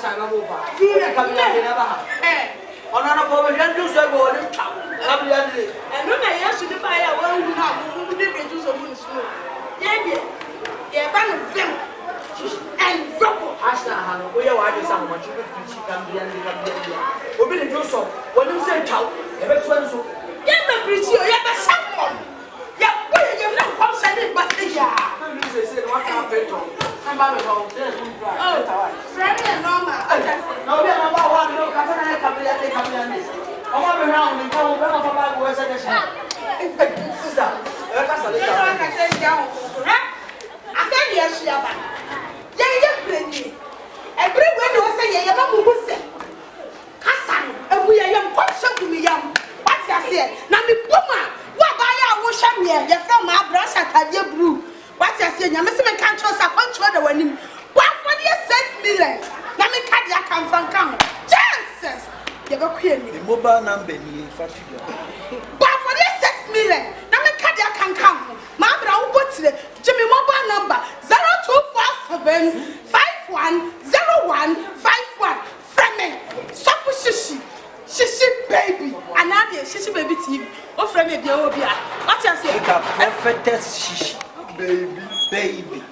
time I go back. You come here, never have. On a provision, do so go and come. And no, I asked you to buy a well who didn't do so much. Yeah, ban of them. And Rocco, Ashna, we are writing some much. She can be and we will do so. When you say child, ever so. Get the pretty, you have a sample. Yeah, you're not consenting, but they are. What happened? I'm about to go. Oh, very normal. No, we are about one. No, I can't come here. I want to round and go over my words at the shop. Sister, I said, down. I said, yes, she have. Yeah, everywhere was saying, you have a say. Cassan, and we are young, quite so to me young. What's I said? Now, the woman, what buy our wash up here? You're from my brush at your brew. What's I said? You must have control, I control the winning. What for the 6 million? Now, me cardiac come from come. Chances. You go queer me. The mobile number, you fatigue. But for the 6 million, now me cardiac can come. My brown what's the Jimmy mobile number 0247 510151. From me, Sofu Shishi. Shishi baby. Another Shishi baby TV. Oh, from me, dear Obia. What you say? Prophetess Shishi. Baby.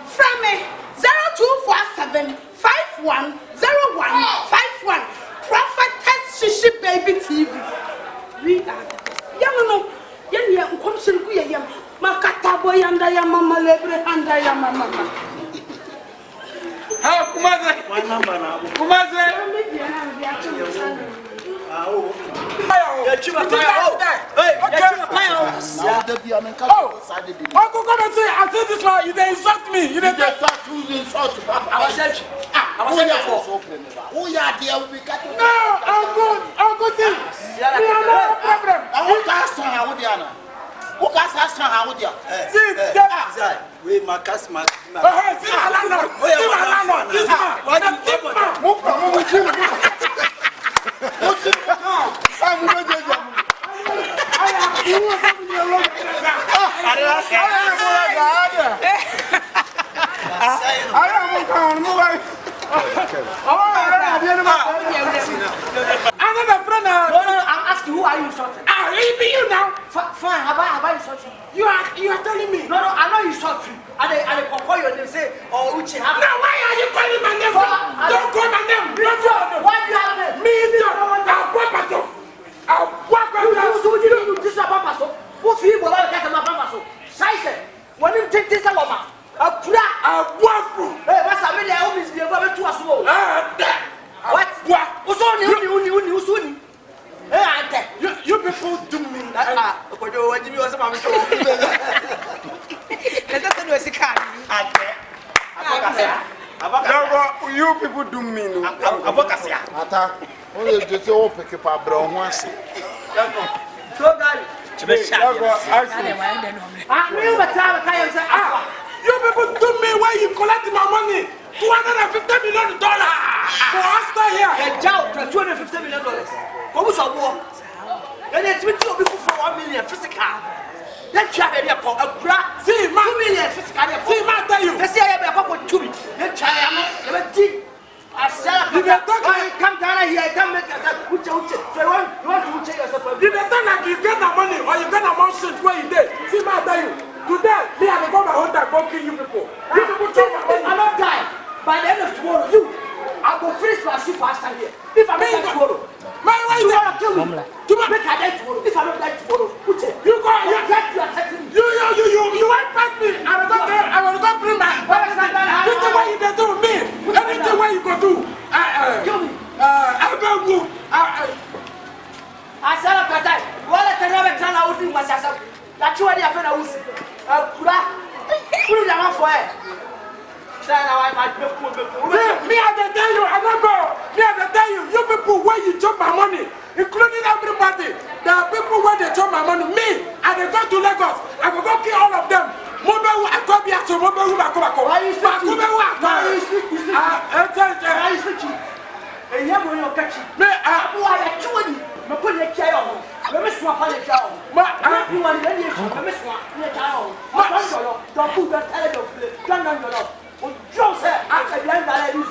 From me, 0247 510151. Prophetess Shishi baby TV. We are young. Young, come to the young. Makata boy and I am Mamma Lebre and I am Mamma. How Kumaze? One number now. Kumaze? Uncle, come and say, I said this one, you didn't insult me. You didn't insult me. I was saying, who are there? No, Uncle, see, we have no problem. I want to ask her how would you who can ask her how would you? See, we my customer. See, Alano. This man. Why don't you move from another friend. I'm asking, who are you insulting? It be you now. Fine, have I insulted you? You are telling me. No, I know you insulted. And they call your name, say, oh, Uchi. Now, why are you calling my name? Don't call my name. Why do you have me? I'll walk you. This is a papa. Who feel about that? My papa. Size. When you take this along, I'll walk through. Hey, what's a million always be able to us all? What? What's on you? Soon. You people do me. What do you want to you people do me. Only just all pick up our brown once. You people do me where you collect my money. $250 million for us here. $250 million. What was our war? And it's been for 1 million physical. Let's try a graph. See, 2 million physical. See, I tell you. Let's say I have a couple 2 million. Let's try I said, you come down here, come make us a good joke. So you want to check yourself. You better not you get the money or you get a monster where you did. See, I tell you. Today, me and the government hold that go kill you people. You people talk about I'm not dying. By the end of tomorrow, I'll go finish my shift faster here. If I make that tomorrow, my wife is going to kill me. To make I die tomorrow. If I don't die tomorrow, you go, you get you are setting me. You won't fight me. I will not bring my. Anything what you can do with me. Anything what you can do. Kill me. I will move. I said, I'm going to well, let the never turn out with myself. That's what you're going to use. Put it down for it. Me, I tell you, I don't go. Me, I tell you, you people where you took my money, including everybody. There are people where they took my money. Me, I they go to Lagos. I will go kill all of them. Why you speaking? And you have no catching. Me, who are you chewing? Me put your chair on. Let me swap on the child. But you want to let me swap your child. Don't put that telephone. Don't. Joe said, I can learn that I use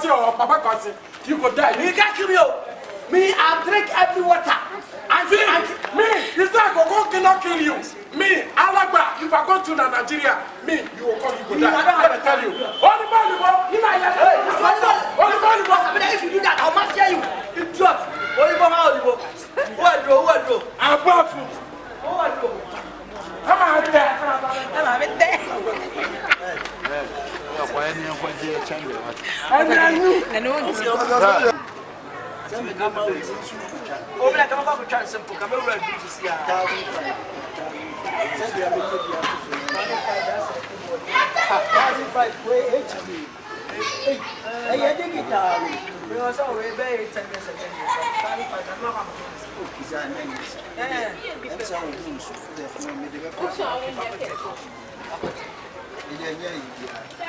Kosi or Papa Kosi, you go die. You can't kill me. Me, I drink every water. Me, this guy go cannot kill you. Me, Alagba, if I go to Nigeria, me, you will call you go die. I tell you. Only man, you know, if you do that, I'll master you. You drop. What do? I'm powerful. Come on, there.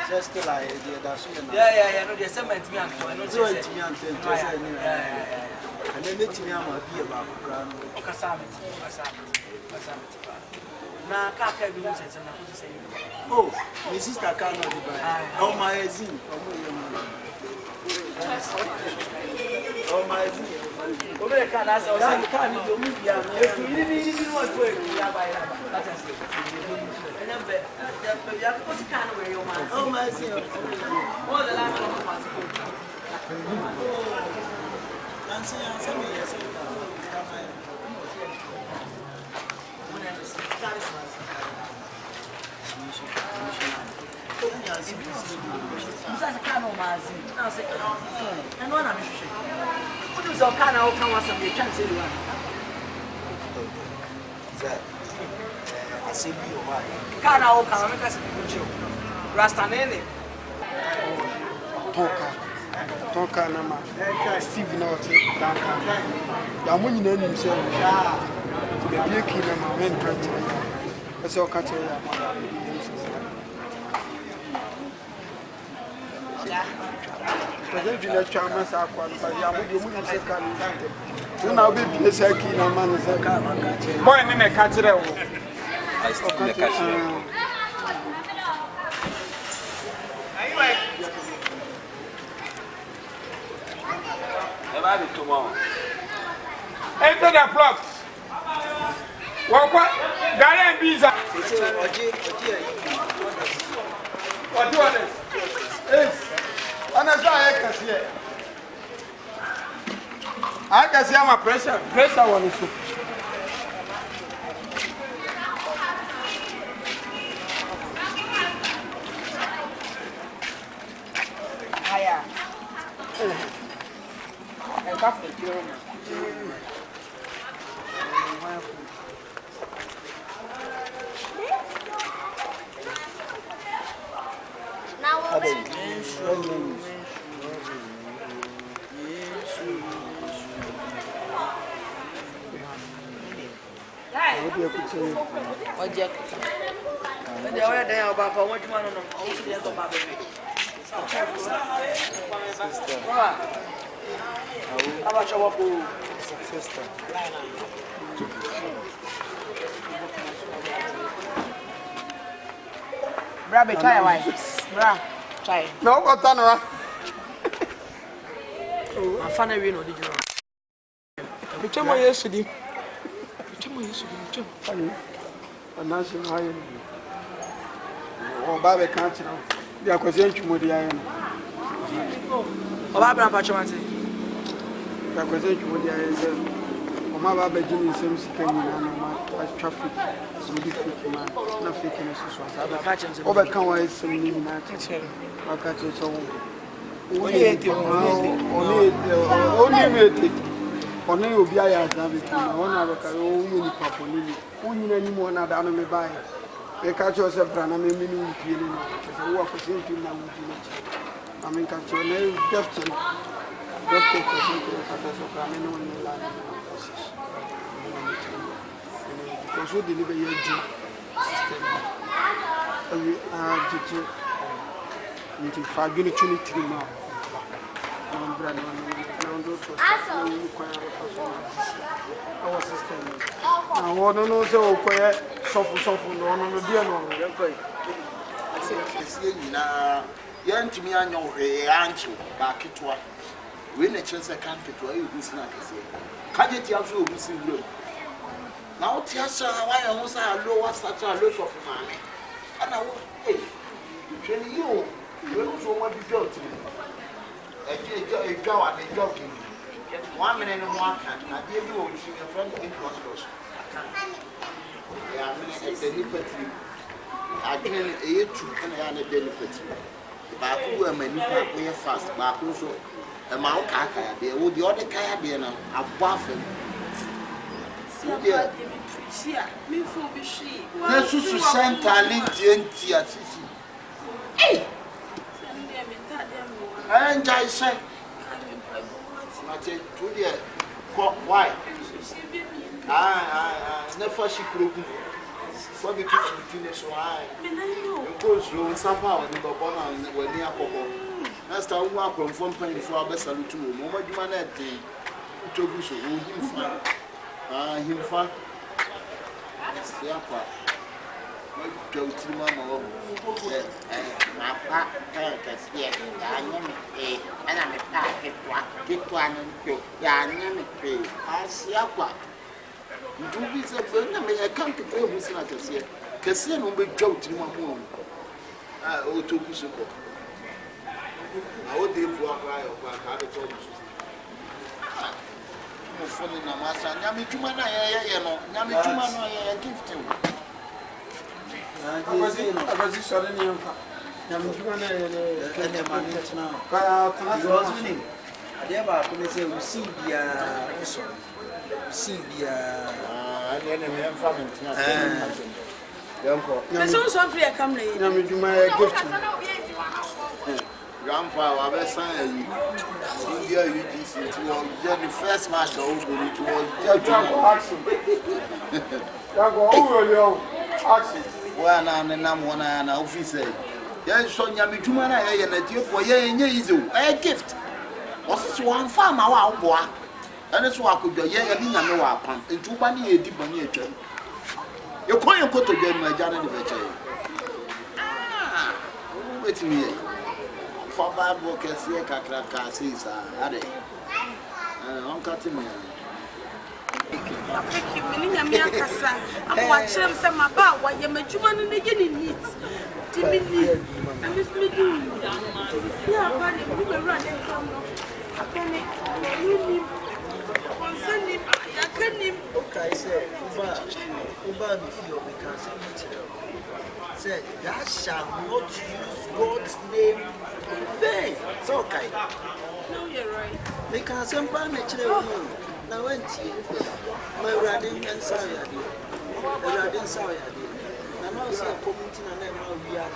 Just like that's yeah, no, there's cement me and no, and then let me be about ground. Now, can't be say. Oh, my sister can't buy. Oh, my zine. Oh, my zine. Over the can answer. I can't even move here. If you didn't want to, you are by that. Oh, my zine. All the last one was Tonka na ma Steve na oti danka ya munyi na nim se be bie ki na ma men kante ese o kate ya ma President Villa Chama sa kwa ba ya munyi se ka ni na obi bie se ki na ma no se ka boy ni me ka kire wo I still make a enter the flocks. What? Gary and Biza. What do others? Yes. I can see my pressure. Pressure one is so. higher. Brother, try wife. Bra, try. No, what done? I'm fine. We know the job. Which one yesterday? Which one yesterday? I'm not sure how you. Oh, Baba can't now. They are questioning you more than Oh, Baba, I'm patching. They are questioning you more than my Baba Jimmy seems to come in and traffic. Somebody fake man, not faking us. Overcome some new matches. I catch it so. Only will be I have one hour. Only Papa Lily. Only any more than I may buy. They catch yourself, and I may mean you. I walk for safety now. I mean, catch your name, definitely. Just take a simple catastrophe. I mean, only land. Because we deliver your system. We have to 5 minutes 23 now. Our system. I want to know so quiet, soft, no, no, dear, no. yantimi anya ohwe ancho ba ketwa we na chense kan ketwa e hu sina kase kaje ti aso hu si wuro na o ti asa wa ya ho sa lo wa sa cha lo so fu mame ana wo jeni yo we no so wa bi jot e wa na jot ki 1 minute no aka na de bi wo chi in front in cross ya me de ni pati agene e yetu kana ya na de ni pati ba ku wa mani pa ko ye fast ba ku so e ma o ka aka ya de wo de o de ka ya de na abo afem me fo bi shi na susu santali tienti asisi enjoy say ate to the why never she krogu for the kitchen so I go so somehow the baba na we ni akoko next time we akron from pan for abesalu tu mo maduma na dey togu so wo him fa siapa jauh terima mau apa kasih ya nyampe ana mepa ketwa nanti ya nyampe siapa ndubi se bena me kan ke pe hu sina kasih no be jauh terima mu o to kusuko o de bu akra yo kwa ka de to kusuko mo fone na masa nyame juma na ye no nyame juma no ye gift o abazi sore ni mfa nyame juma na ye ene mani tena ka tana Rosini ade ba ko ne se usi bia so usi bia ene me mfa me tena yanko so so free come na ye nyame juma ye gift grandpa wa be san ayi India UGC to the first match of go to action yanko o wo yo action wa na nam wona na office ye so nyame dwuma na ye na tie fo ye nye easy o gift office wan fa ma wa boa ene so akodwa ye ni nyame wa pan entu ba ne edi ba ne atwa ye koyen koto gbe ma ja na ne be che wait me for Bible kesi kakra ka sisa ade on kati me Peki menya me akasa am wa chem se ma ba wa ye madwuma no ne ye ni neat ti mi ni am me do ya ba ne mi be ra ne kam no akane ni konseni ya kanim okay say uba be feel because say that shall not use God's name in vain. It's okay. no you're right Because some pan actually now went my riding and sorry riding sorry na no say community na na we are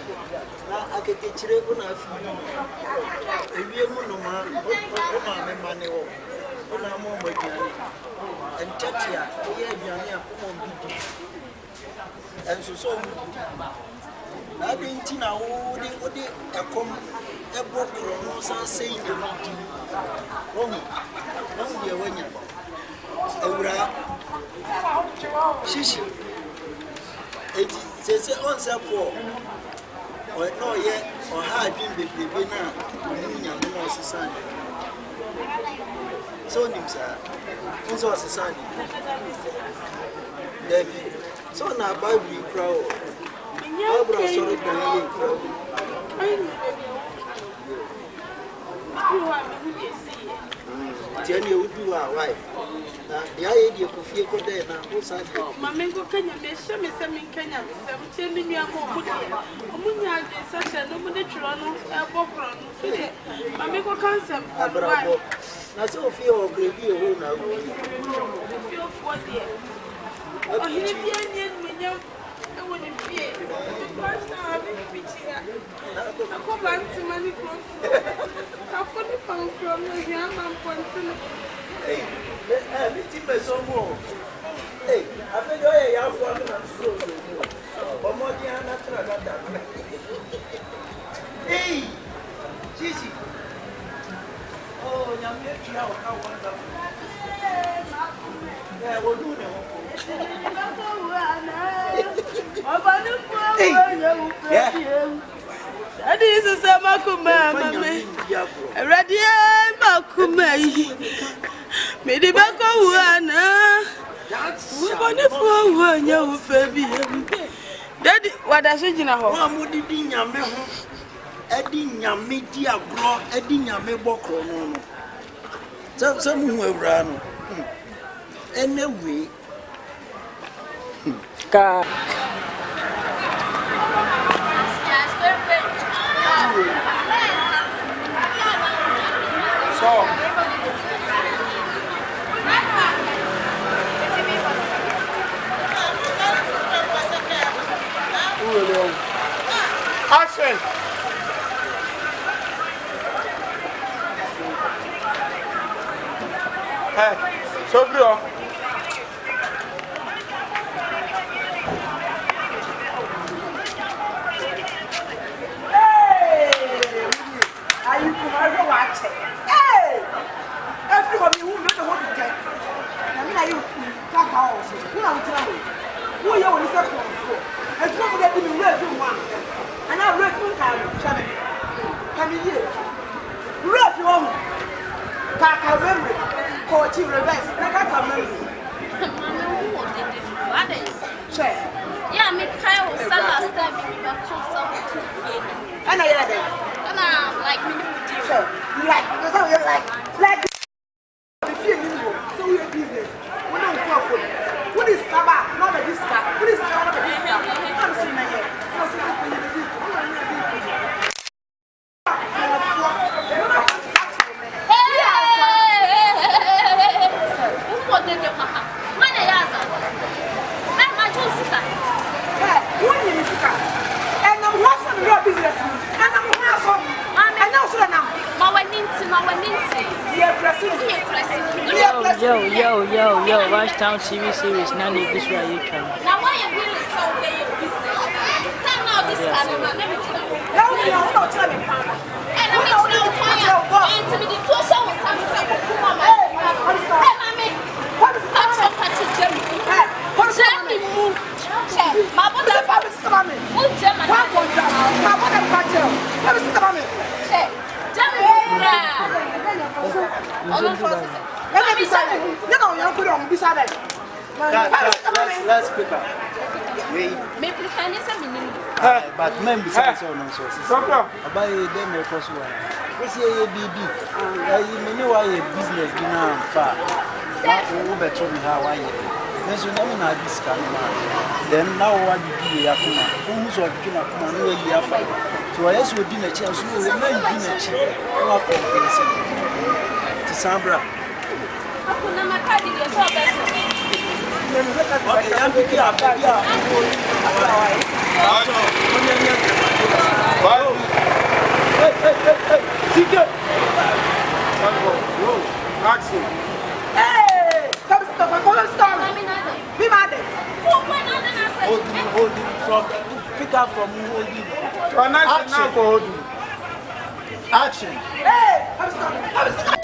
na akeke chire go na afi ewie mu no ma o ma me mane wo o na mo mo aduane en chatia o ye aduane a o mo bi en so na bi nti na wo de ekom ebo kro no san sei na di wo ye wanya awura shishi eti sese on se po o no ye o ha adwin bebebe na ni nyame no sesane so nim sa so sesane debi so na ba wi crowd abra sorry dan ye crowd tiani udu wa why na ya ye die kofie ko de na o sa de mama ngo kanya me hye me se me kanya me se mo tie me nua mo mo de mo nya de sa hye no mo de twro no e bokro no fie mama ngo kansem abrabo na so ofie o grebi e ho na wo fie ofo de o hiri bia nie me nya e wo ni fie pastor abi pichia ko banti mani ko ka fo ni pankro no hia man pontene mi ti me so mo afi yo ye ya fo na so omo di ana tra data Gigi oh nyame tia o ka wonderful wo do ne wo this is a Makuma, ready, Makuma. Medibako, wonderful one, you Fabian. Daddy, what does it know? One would be Yame, Eddie Yamidia Bro, Eddie Yame Boko. Some who have run. Anyway, Action! Hey, Sofrio. Yeah, me Kyle was last time we were and I like me like so we are business. We don't profit. What is Kaba? Not a discount. What is Kaba? Not a discount. I'm saying that. I'm Yo, Rushtown TV series, none of this right you can. Now why you really so big your business? Come now this time, let me tell you. no, tell me. And I'm not going to be the two show with some come on, hey, mommy. What is that? Hey, move. My brother, coming. Move, Gemma. My brother, what is coming? Hey, Gemma. Let's pick up. But men besides all nonsense. About them, of course, we say a BB. You know why a business dinner far. Who better me how I am. There's no one at this kind of man. Then now what you do, Yakuma, who's or Juna Kuma, no year five. So I also did a chance to remain dinner cheap. To Sambra. Okay, I'm picking up. Action! Hey! Come stop. Be mad. Hold him from pick up from holding. Action! Action. Hey! Come stop.